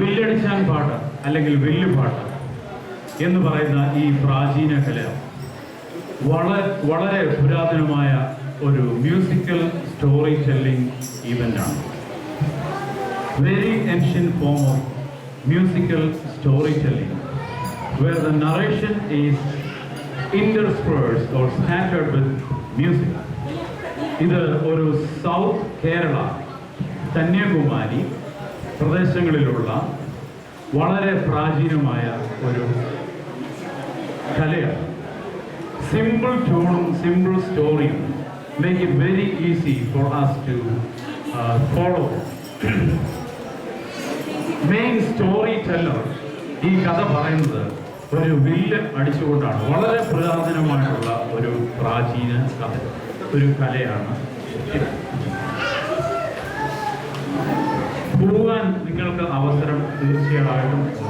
വില്ലടിച്ചാൻ പാട്ട് അല്ലെങ്കിൽ വില്ലുപാട്ട് എന്ന് പറയുന്ന ഈ പ്രാചീന കല വളരെ പുരാതനമായ ഒരു മ്യൂസിക്കൽ സ്റ്റോറി ടെല്ലിംഗ് ഈവൻ്റാണ്. Very ancient form of musical storytelling where the narration is interspersed or scattered with music. ഇത് ഒരു സൗത്ത് കേരള കന്യാകുമാരി പ്രദേശങ്ങളിലുള്ള വളരെ പ്രാചീനമായ ഒരു കലയാണ്. സിമ്പിൾ ട്യൂണും സിമ്പിൾ സ്റ്റോറിയും make it very easy for us to follow. Main story teller ഈ കഥ പറയുന്നത് ഒരു വില്ല് അടിച്ചുകൊണ്ടാണ്. വളരെ പുരാതനമായിട്ടുള്ള ഒരു പ്രാചീന കഥ, ഒരു കലയാണ് ഇത്. പോകാൻ നിങ്ങൾക്ക് അവസരം തീർച്ചയായിട്ടും ഉണ്ട്.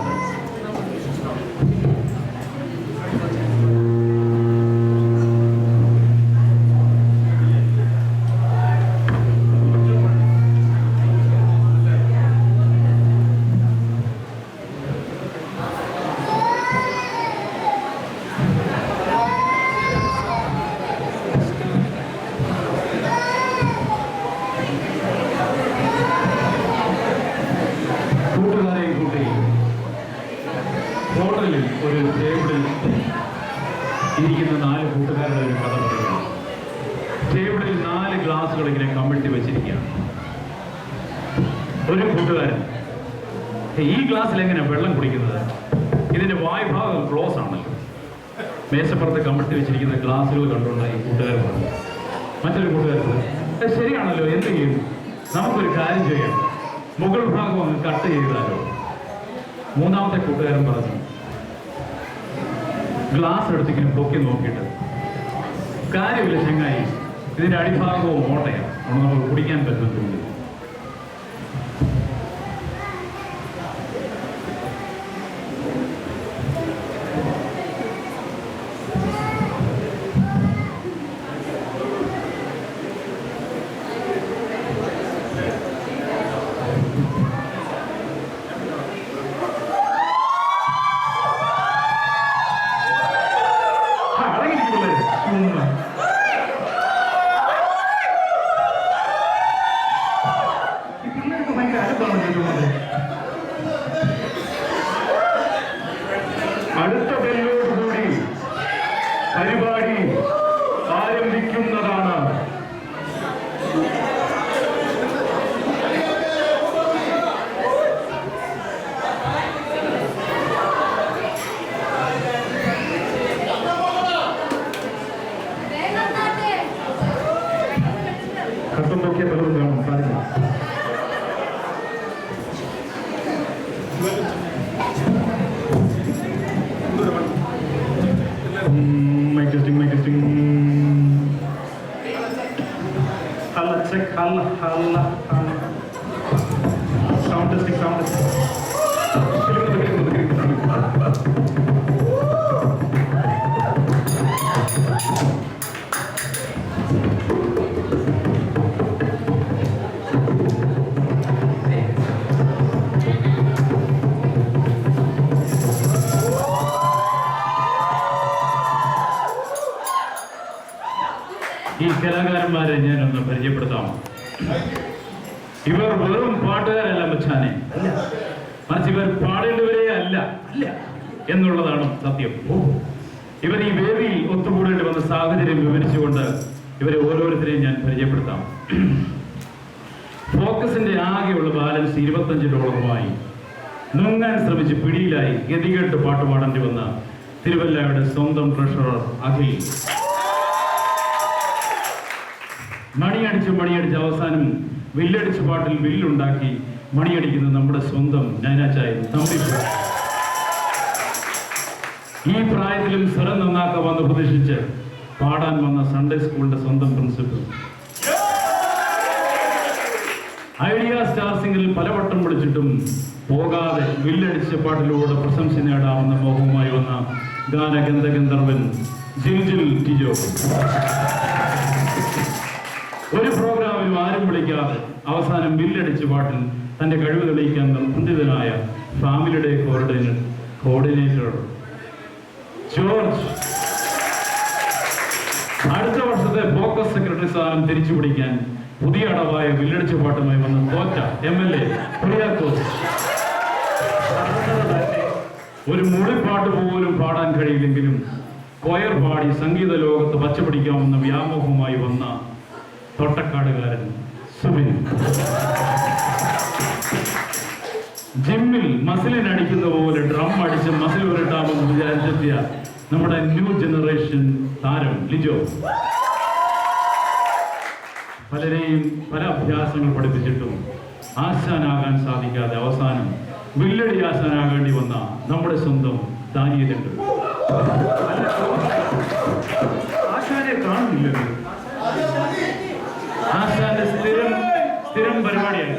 ഒരു ടേബിളിൽ ഇരിക്കുന്ന 4 കൂട്ടുകാരുടെ ഒരു കഥ പറയുക. ടേബിളിൽ 4 ഗ്ലാസുകൾ ഇങ്ങനെ കമിഴ്ത്തി വെച്ചിരിക്കുകയാണ്. ഒരു കൂട്ടുകാരൻ ഈ ഗ്ലാസ്സിൽ എങ്ങനെ വെള്ളം കുടിക്കുന്നത്? ഇതിന്റെ വായ്ഭാഗം ക്ലോസ് ആണല്ലോ. മേശപ്പുറത്ത് കമിഴ്ത്തി വെച്ചിരിക്കുന്ന ഗ്ലാസുകൾ കണ്ടുകൊണ്ട് ഈ കൂട്ടുകാരൻ പറഞ്ഞു. മറ്റൊരു കൂട്ടുകാരൻ ശരിയാണല്ലോ, എന്ത് ചെയ്യും, നമുക്കൊരു കാര്യം ചെയ്യാം, മുകൾ ഭാഗം അങ്ങ് കട്ട് ചെയ്താലോ. മൂന്നാമത്തെ കൂട്ടുകാരൻ പറഞ്ഞു, ഗ്ലാസ് എടുത്തിങ്ങനെ പൊക്കി നോക്കിയിട്ട്, കാര്യമില്ല ചങ്ങായി, ഇതിന്റെ അടിഭാഗവും ഓട്ടയാണ്, അവിടെ നമുക്ക് കുടിക്കാൻ പറ്റുന്നില്ല. അടുത്ത ബെല്ലോടുകൂടി പരിപാടി ആരംഭിക്കുന്നതാണ്. കഷ്ടം നോക്കിയ പലരും കാണും, സാധിക്കും. Mic testing. Halla check, halla. Sound testing. ഈ കലാകാരന്മാരെ ഞാനൊന്ന് പരിചയപ്പെടുത്താം. ഇവർ വെറും പാട്ടുകാരല്ല മച്ചാനെ, മറിച്ച് ഇവർ പാടേണ്ടവരേ അല്ല എന്നുള്ളതാണ് സത്യം. ഇവർ ഈ വേദിയിൽ ഒത്തുകൂടേണ്ടി വന്ന സാഹചര്യം വിവരിച്ചുകൊണ്ട് ഇവരെ ഓരോരുത്തരെയും ഞാൻ പരിചയപ്പെടുത്താം. ഫോക്കസിന്റെ ആകെയുള്ള ബാലൻസ് 25 നുങ്ങാൻ ശ്രമിച്ച് പിടിയിലായി ഗതികെട്ട് പാട്ടുപാടേണ്ടി വന്ന തിരുവല്ലയുടെ സ്വന്തം ട്രഷറർ അഖിൽ. മണിയടിച്ച് അവസാനം വില്ലടിച്ച് പാട്ടിൽ വില്ലുണ്ടാക്കി മണിയടിക്കുന്ന നമ്മുടെ സ്വന്തം നൈനാച്ചായി തമ്പി. ഈ പ്രായത്തിലും സ്വരം നന്നാക്കാമെന്ന് പ്രതീക്ഷിച്ച് പാടാൻ വന്ന സൺഡേ സ്കൂളിന്റെ സ്വന്തം പ്രിൻസിപ്പൽ. ഐഡിയ സ്റ്റാർ സിംഗിൽ പലവട്ടം വിളിച്ചിട്ടും പോകാതെ വില്ലടിച്ച പാട്ടിലൂടെ പ്രശംസ നേടാവുന്ന മോഹവുമായി വന്ന ഗാനഗന്ധർവൻ ജിൽജിൽ ടിജോ. ഒരു പ്രോഗ്രാമിലും ആരും വിളിക്കാതെ അവസാനം ബില്ലടിച്ച് പാട്ടിൽ തൻ്റെ കഴിവ് തെളിയിക്കാൻ നിർബന്ധിതനായ ഫാമിലി ഡേ കോർഡിനേറ്റർ ജോർജ് അടുത്ത വർഷത്തെ ഫോക്കസ് സെക്രട്ടറി സ്ഥാനം തിരിച്ചു പിടിക്കാൻ പുതിയ അടവായ വില്ലടിച്ച പാട്ടുമായി വന്ന തോറ്റ MLA കുര്യാക്കോസ്. ഒരു മുളിപ്പാട്ട് പോലും പാടാൻ കഴിയില്ലെങ്കിലും കൊയർ പാടി സംഗീത ലോകത്ത് പച്ചപിടിക്കാമെന്ന വ്യാമോഹവുമായി വന്ന തോട്ടക്കാടുകാരൻ സുബിൻ. ജിമ്മിൽ മസിലിനടിക്കുന്ന പോലെ ഡ്രം അടിച്ച് മസിൽ ഉരുട്ടാമെന്ന് വിചാരിച്ചെത്തിയ നമ്മുടെ ന്യൂ ജനറേഷൻ താരം ലിജോ. പലരെയും പല അഭ്യാസങ്ങൾ പഠിപ്പിച്ചിട്ടും ആശാനാകാൻ സാധിക്കാതെ അവസാനം വില്ലടി ആശാനാകേണ്ടി വന്ന നമ്മുടെ സ്വന്തം ദാനിയേലുണ്ട്. ആശാനെ കാണുന്നില്ലല്ലോ. ആശാന്റെ സ്ഥിരം പരിപാടിയാണ്.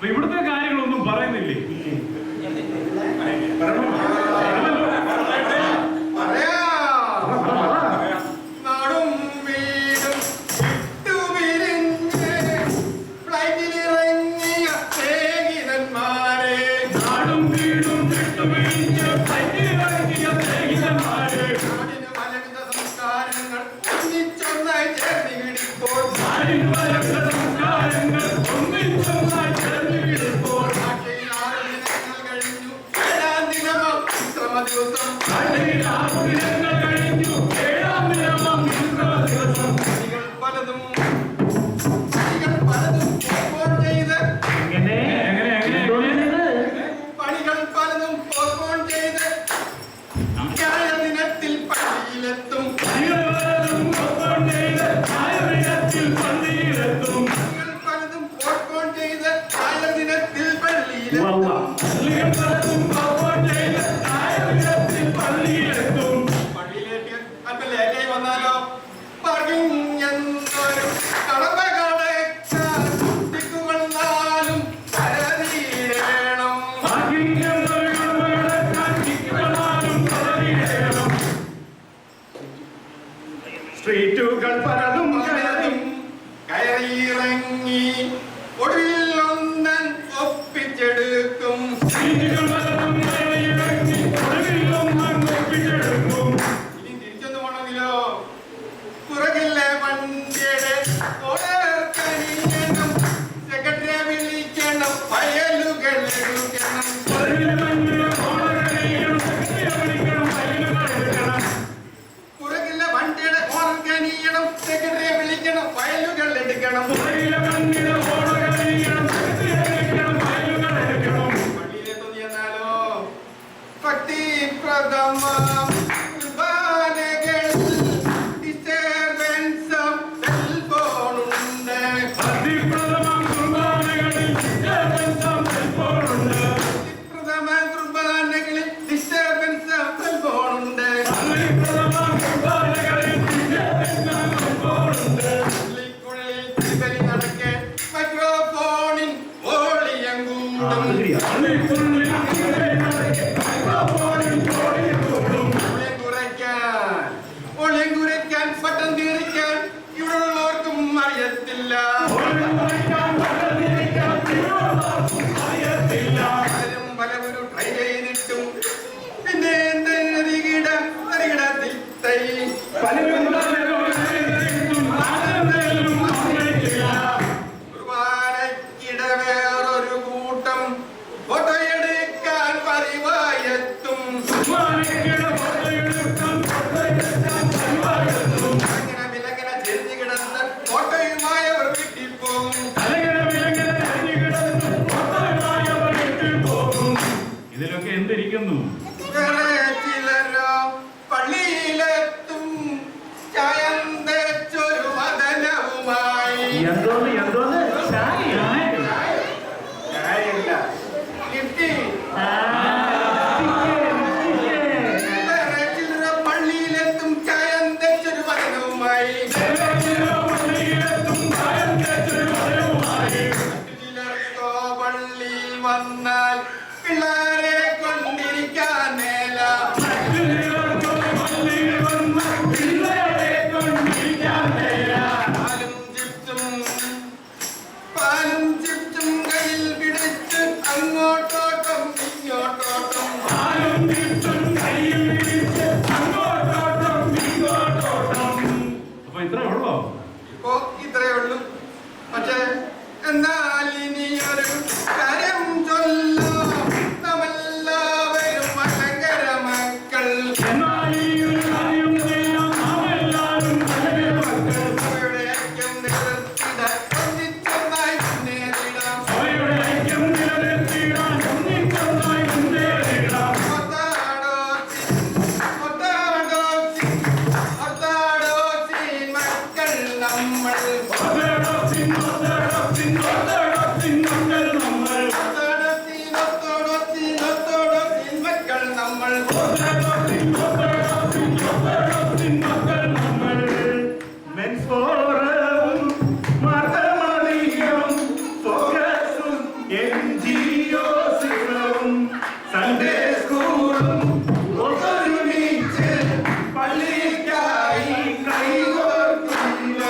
ഇവിടുത്തെ കാര്യങ്ങളൊന്നും പറയുന്നില്ലേ? സ്ട്രീറ്റുകൾ പലതും കയറിയിറങ്ങി ഒടുവിൽ ഒന്നൻ ഒപ്പിച്ചെടുക്കും. ഇനി തിരിച്ചൊന്നു പോണെങ്കിലോ പുറകിലെ വണ്ടിയുടെ ഓടർക്കണിയണം, സെക്രട്ടറിയെ വിളിക്കണം, ഫയലുകൾ എടുക്കണം. പുറകിലെ വണ്ടിയുടെ ഓർക്കണിയണം, സെക്രട്ടറി ഇതിലൊക്കെ എന്തിരിക്കുന്നു? ചിലരോ പള്ളിയിലെത്തും ചായം തേച്ചൊരു വദനവുമായി. എന്തോന്ന് ചായല്ല ലിഫ്റ്റി. ചിലരോ പള്ളിയിലെത്തും ചായം തേച്ചൊരു വദനവുമായി. ചിലർക്കോ പള്ളിയിൽ വന്നാൽ പിള്ളേരെ കൊണ്ടിരിക്കാൻ മേല. പാലും ചിപ്സും കയ്യിൽ പിടിച്ച് അങ്ങോട്ടോട്ടം ഇങ്ങോട്ടോട്ടം. അപ്പൊ ഇത്രേ ഉള്ളോ? ഇപ്പോ ഇത്രയേ ഉള്ളൂ. പക്ഷേ എന്നാൽ ഇനിയൊരു കാര്യം ചൊല്ലാം. നമ്മെല്ലാവരും മലങ്കര മക്കൾ. അവയുടെ ഐക്യം നിലനിർത്തിടാൻ ഒന്നിച്ചൊന്നായി മുന്നേറിടാം. ഒത്താടോസിൻ മക്കൾ നമ്മൾ. ഒത്തോടോസിൻ മക്കൾ നമ്മൾ. മെൻസ് ഫോറവും മതമതിയും ഫോക്കസും NGOസും സൺഡേ സ്കൂളും ഒത്തൊരുമിച്ച് പള്ളിക്കായി കൈകോർക്കുന്ന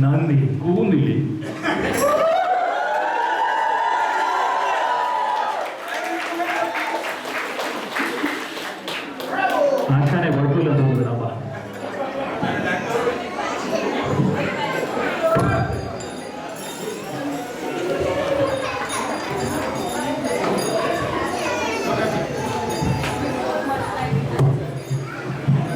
നന്ദി കൂന്നില്ലേ? ആശാനെ കുഴപ്പമില്ലെന്ന് തോന്നുന്നതാ.